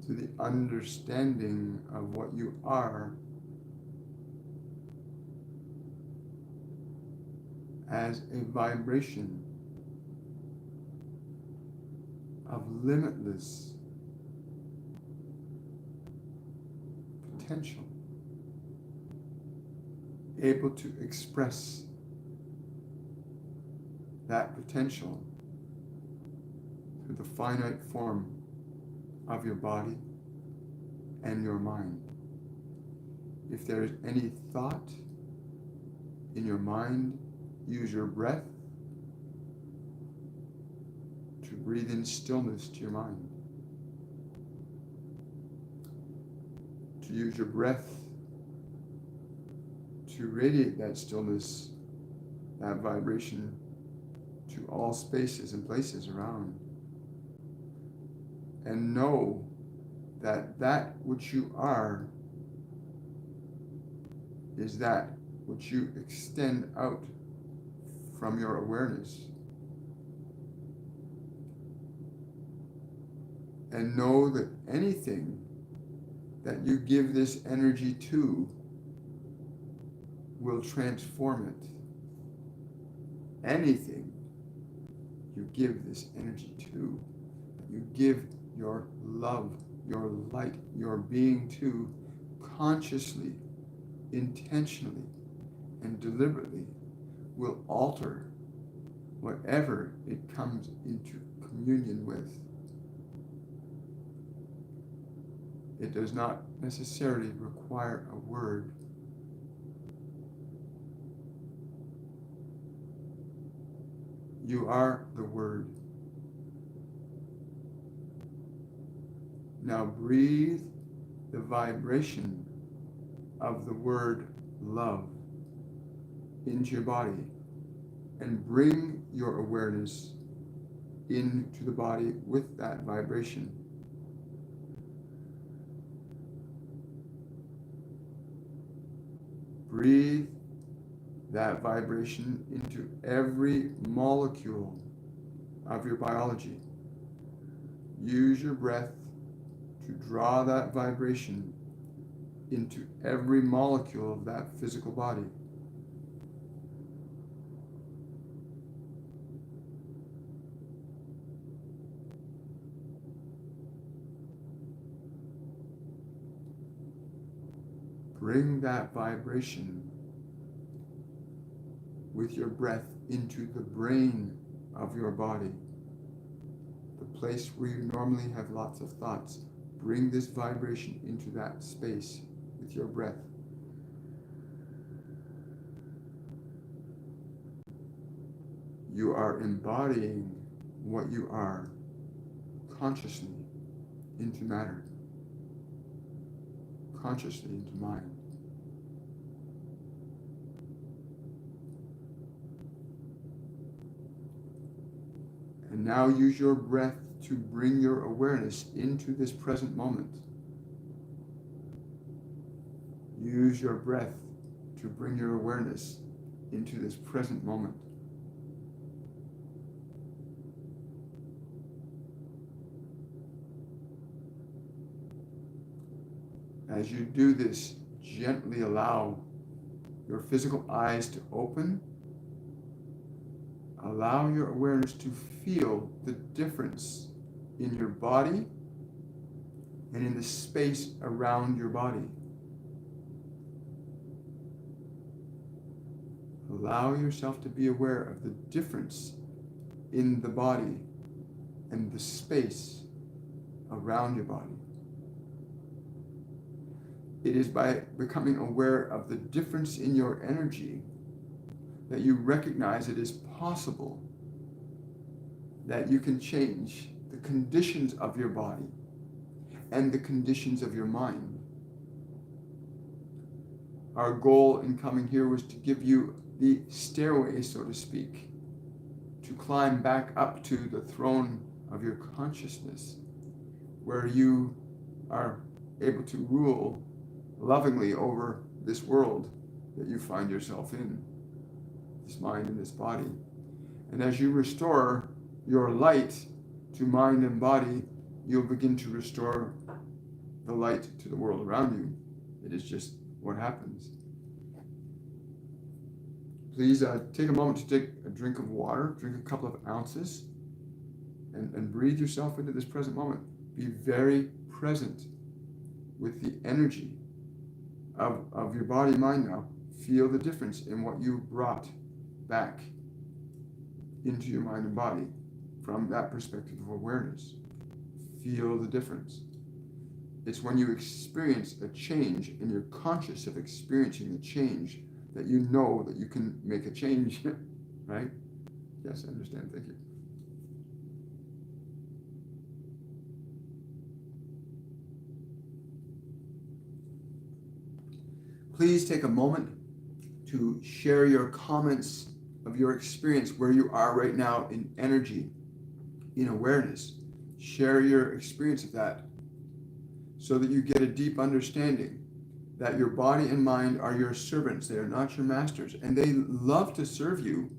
To the understanding of what you are as a vibration of limitless potential, able to express that potential through the finite form of your body and your mind. If there is any thought in your mind, use your breath to breathe in stillness to your mind. To use your breath to radiate that stillness, that vibration to all spaces and places around. And know that that which you are is that which you extend out from your awareness. And know that anything that you give this energy to will transform it. Anything you give this energy to, you give your love, your light, your being to, consciously, intentionally, and deliberately, will alter whatever it comes into communion with. It does not necessarily require a word. You are the word. Now breathe the vibration of the word love into your body and bring your awareness into the body with that vibration. breathe that vibration into every molecule of your biology. Use your breath to draw that vibration into every molecule of that physical body. Bring that vibration with your breath into the brain of your body, the place where you normally have lots of thoughts. Bring this vibration into that space with your breath. You are embodying what you are consciously into matter, consciously into mind. And now use your breath to bring your awareness into this present moment. Use your breath to bring your awareness into this present moment. As you do this, gently allow your physical eyes to open. Allow your awareness to feel the difference in your body and in the space around your body. Allow yourself to be aware of the difference in the body and the space around your body. It is by becoming aware of the difference in your energy that you recognize it is possible that you can change the conditions of your body and the conditions of your mind. Our goal in coming here was to give you the stairway, so to speak, to climb back up to the throne of your consciousness, where you are able to rule lovingly over this world that you find yourself in, this mind and this body. And as you restore your light to mind and body, you'll begin to restore the light to the world around you. It is just what happens. Please take a moment to take a drink of water, drink a couple of ounces, and breathe yourself into this present moment. Be very present with the energy of your body and mind now. Feel the difference in what you brought back into your mind and body from that perspective of awareness. Feel the difference. It's when you experience a change and you're conscious of experiencing the change that you know that you can make a change, right? Yes, I understand. Thank you. Please take a moment to share your comments of your experience where you are right now in energy, in awareness. Share your experience of that so that you get a deep understanding that your body and mind are your servants. They are not your masters, and they love to serve you.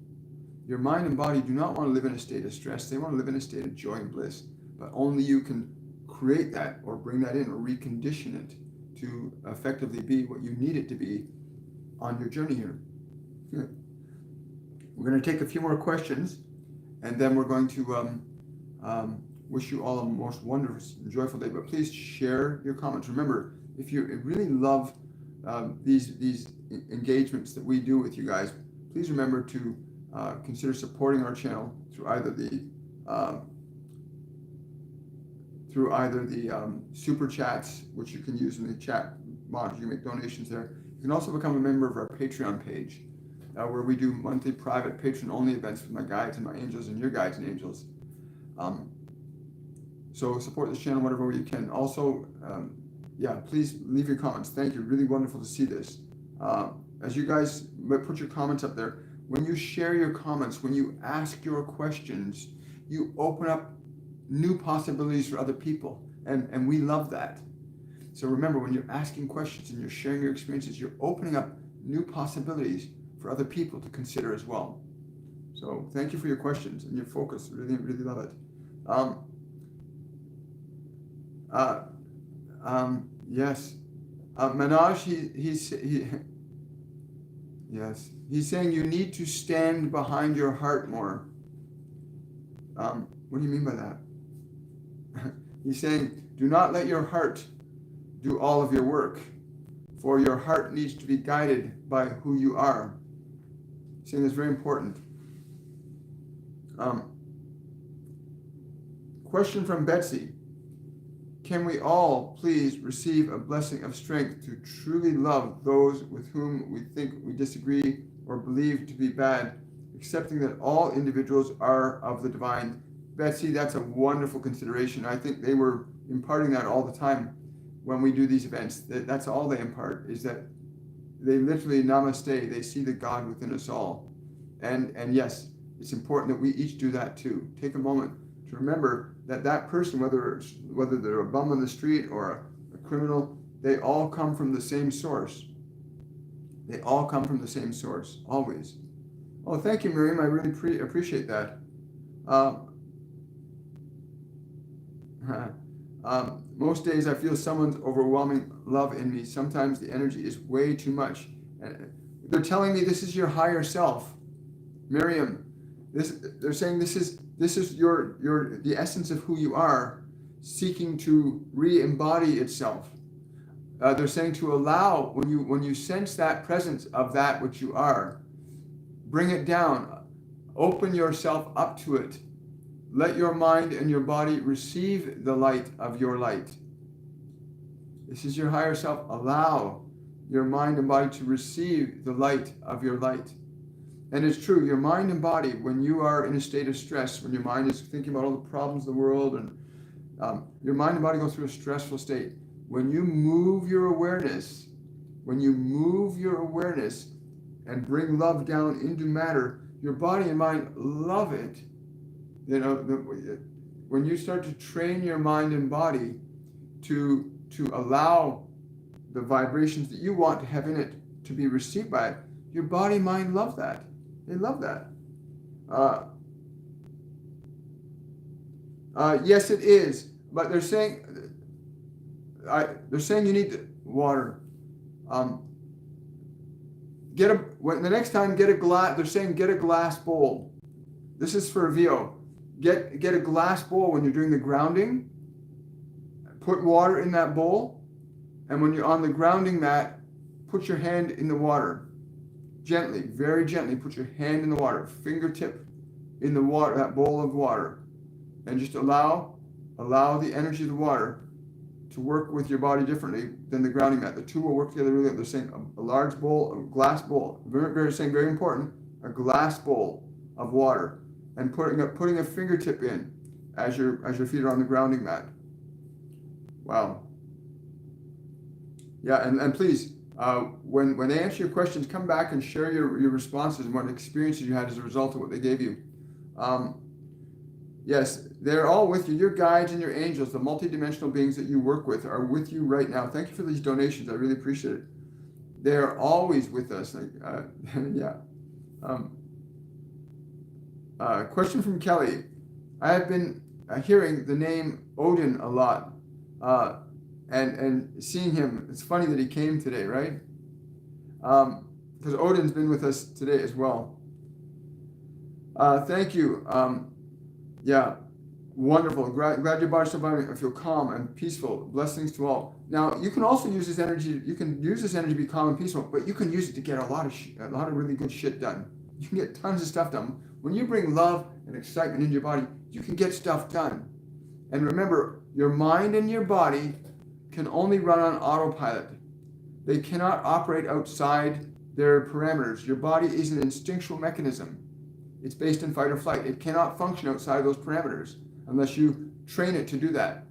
Your mind and body do not want to live in a state of stress. They want to live in a state of joy and bliss, but only you can create that or bring that in or recondition it to effectively be what you need it to be on your journey here. Good. We're going to take a few more questions, and then we're going to wish you all a most wonderful and joyful day. But please share your comments. Remember, if you really love these engagements that we do with you guys, please remember to consider supporting our channel through either the super chats, which you can use in the chat box. You make donations there. You can also become a member of our Patreon page, where we do monthly private patron-only events with my guides and my angels and your guides and angels. So support this channel whatever way you can. Also, please leave your comments. Thank you. Really wonderful to see this. As you guys put your comments up there, when you share your comments, when you ask your questions, you open up new possibilities for other people. And we love that. So remember, when you're asking questions and you're sharing your experiences, you're opening up new possibilities for other people to consider as well. So thank you for your questions and your focus. Really, really love it. Yes. Manoj, yes, he's saying you need to stand behind your heart more. What do you mean by that? He's saying, do not let your heart do all of your work, for your heart needs to be guided by who you are. He's saying that's very important. Question from Betsy. Can we all please receive a blessing of strength to truly love those with whom we think we disagree or believe to be bad, accepting that all individuals are of the divine? Betsy, that's a wonderful consideration. I think they were imparting that all the time when we do these events. That's all they impart, is that they literally namaste. They see the God within us all. And yes, it's important that we each do that too. Take a moment to remember that person, whether they're a bum on the street or a criminal, they all come from the same source. They all come from the same source, always. Oh, thank you, Miriam. I really appreciate that. Most days I feel someone's overwhelming love in me. Sometimes the energy is way too much. And they're telling me this is your higher self, Miriam. They're saying this is the essence of who you are, seeking to re-embody itself. They're saying to allow, when you sense that presence of that which you are, bring it down, open yourself up to it. Let your mind and your body receive the light of your light. This is your higher self. Allow your mind and body to receive the light of your light. And it's true, your mind and body, when you are in a state of stress, when your mind is thinking about all the problems of the world, and your mind and body go through a stressful state. When you move your awareness and bring love down into matter, your body and mind love it. You know, when you start to train your mind and body to allow the vibrations that you want to have in it to be received by it, your body and mind love that. They love that. Yes, it is. But they're saying you need water. The next time, get a glass. They're saying get a glass bowl. This is for Vio. Get a glass bowl when you're doing the grounding. Put water in that bowl, and when you're on the grounding mat, put your hand in the water. Gently, very gently, put your hand in the water, fingertip in the water, that bowl of water, and just allow the energy of the water to work with your body differently than the grounding mat. The two will work together really well. They're saying a large bowl, a glass bowl, very important, a glass bowl of water, and putting a fingertip in as your feet are on the grounding mat. Wow. Yeah, and please, when they answer your questions, come back and share your responses and what experiences you had as a result of what they gave you. Yes, they're all with you. Your guides and your angels, the multidimensional beings that you work with, are with you right now. Thank you for these donations. I really appreciate it. They're always with us. Yeah. Question from Kelly. I have been hearing the name Odin a lot. And seeing him, it's funny that he came today, right? Because Odin's been with us today as well. Thank you. Yeah, wonderful. Glad your body's surviving. I feel calm and peaceful. Blessings to all. Now, you can also use this energy. You can use this energy to be calm and peaceful, but you can use it to get a lot of really good shit done. You can get tons of stuff done. When you bring love and excitement into your body, you can get stuff done. And remember, your mind and your body can only run on autopilot. They cannot operate outside their parameters. Your body is an instinctual mechanism. It's based in fight or flight. It cannot function outside of those parameters unless you train it to do that,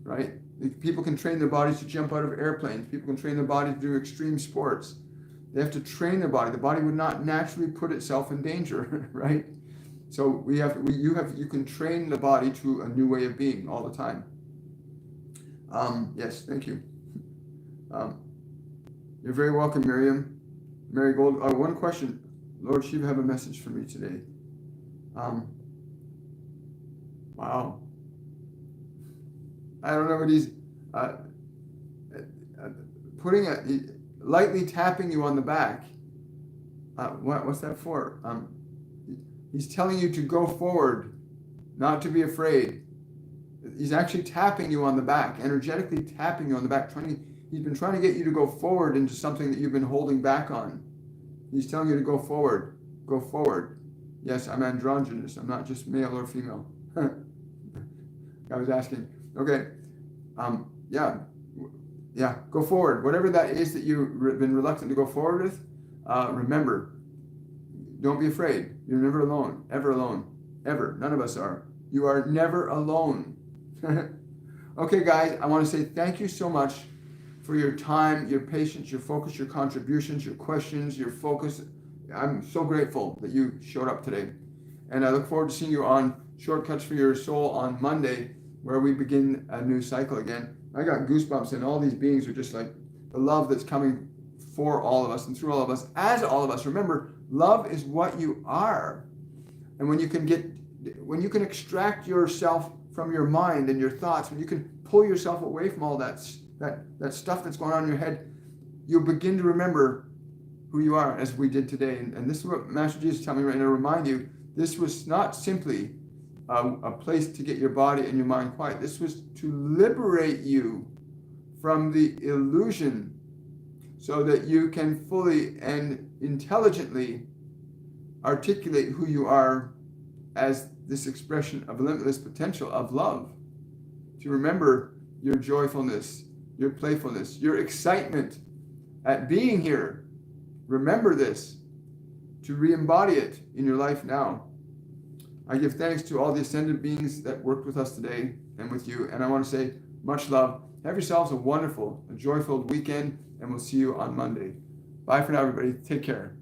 right? People can train their bodies to jump out of airplanes. People can train their bodies to do extreme sports. They have to train their body. The body would not naturally put itself in danger, right? So you can train the body to a new way of being all the time. Yes, thank you. You're very welcome, Miriam. Mary Gold, one question. Lord Shiva, have a message for me today. Wow. I don't know what he's lightly tapping you on the back. What's that for? He's telling you to go forward, not to be afraid. He's actually tapping you on the back, energetically tapping you on the back. He's been trying to get you to go forward into something that you've been holding back on. He's telling you to go forward. Go forward. Yes, I'm androgynous. I'm not just male or female. I was asking. Okay. Yeah. Go forward. Whatever that is that you've been reluctant to go forward with, remember, don't be afraid. You're never alone. Ever alone. Ever. None of us are. You are never alone. Okay, guys, I want to say thank you so much for your time, your patience, your focus, your contributions, your questions, your focus. I'm so grateful that you showed up today. And I look forward to seeing you on Shortcuts for Your Soul on Monday, where we begin a new cycle again. I got goosebumps, and all these beings are just like the love that's coming for all of us and through all of us, as all of us. Remember, love is what you are. And when you can extract yourself from your mind and your thoughts, when you can pull yourself away from all that stuff that's going on in your head, you'll begin to remember who you are, as we did today. And this is what Master Jesus is telling me right now to remind you. This was not simply a place to get your body and your mind quiet. This was to liberate you from the illusion so that you can fully and intelligently articulate who you are as this expression of limitless potential of love. To remember your joyfulness, your playfulness, your excitement at being here. Remember this, to re-embody it in your life now. I give thanks to all the ascended beings that worked with us today and with you. And I want to say much love. Have yourselves a wonderful, a joyful weekend, and we'll see you on Monday. Bye for now, everybody. Take care.